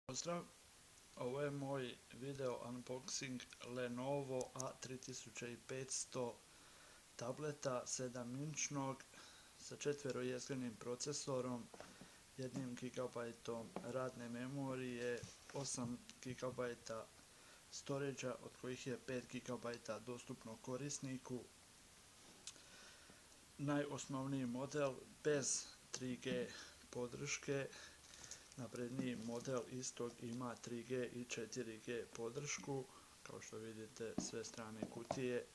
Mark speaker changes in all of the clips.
Speaker 1: Pozdrav, ovo je moj video unboxing Lenovo A3500 tableta 7-inčnog sa četverojezgrenim procesorom, 1 GB radne memorije, 8 GB storagea od kojih je 5 GB dostupno korisniku. Najosnovniji model bez 3G podrške. Napredniji model istog ima 3G i 4G podršku. Kao što vidite, sve strane kutije,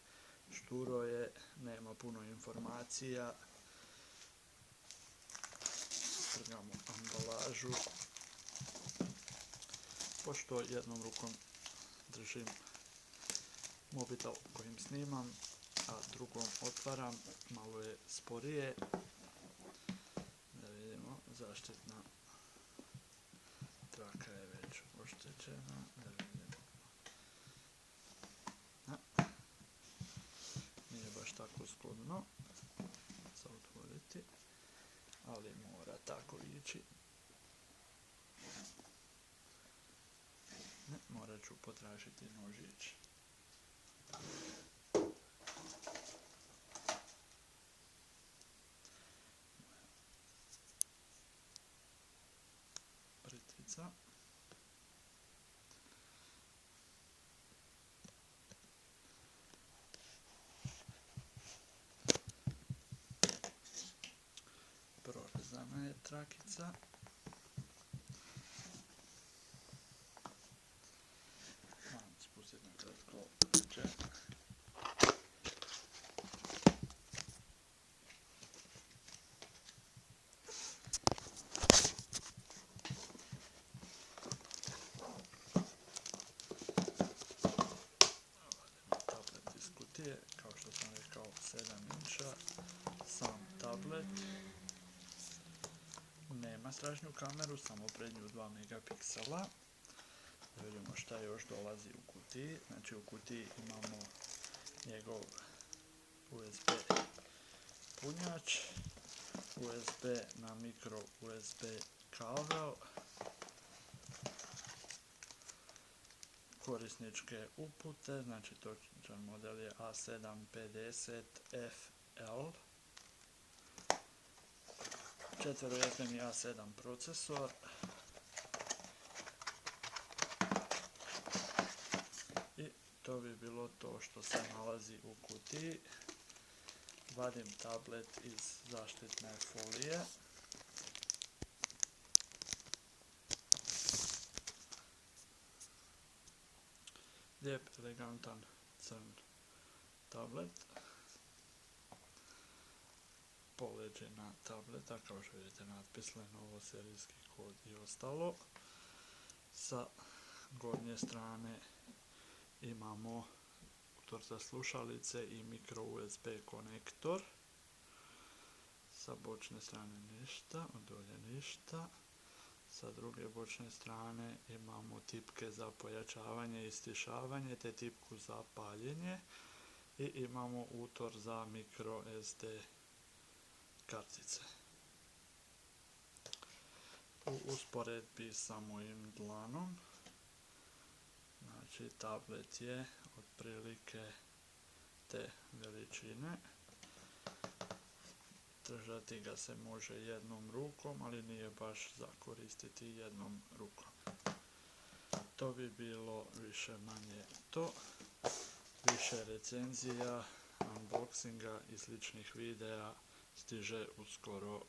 Speaker 1: šturo je, nema puno informacija. Trgamo ambalažu. Pošto jednom rukom držim mobitel kojim snimam, a drugom otvaram, malo je sporije. Da vidimo, zaštitna traka je već oštećena, da vidimo. Nije baš tako zgodno za otvoriti, ali mora tako ići. Morat ću potražiti nožić. Britvica. Prorezana je trakica. Moram spustiti na kratko uređaj. Tablet iz kutije, kao što sam rekao, 7 inča. Sam tablet nema stražnju kameru, samo prednju 2 megapiksela. Da vidimo šta još dolazi u kutiji. Znači, u kutiji imamo njegov USB punjač, USB na mikro USB kabel, korisničke upute, znači točan model je A750FL, četverojezgreni A7 procesor, i to bi bilo to što se nalazi u kutiji. Vadim tablet iz zaštitne folije. Lijep, elegantan crn tablet. Poleđina tableta, kao što vidite natpis Lenovo, serijski kod i ostalo. Sa gornje strane imamo utor za slušalice i mikro USB konektor. Sa bočne strane ništa, od dolje ništa. Sa druge bočne strane imamo tipke za pojačavanje i stišavanje, te tipku za paljenje, i imamo utor za mikro SD kartice. U usporedbi sa mojim dlanom, znači tablet je otprilike te veličine. Držati ga se može jednom rukom, ali nije baš za koristiti jednom rukom. To bi bilo više manje to. Više recenzija, unboxinga i sličnih videa stiže uskoro.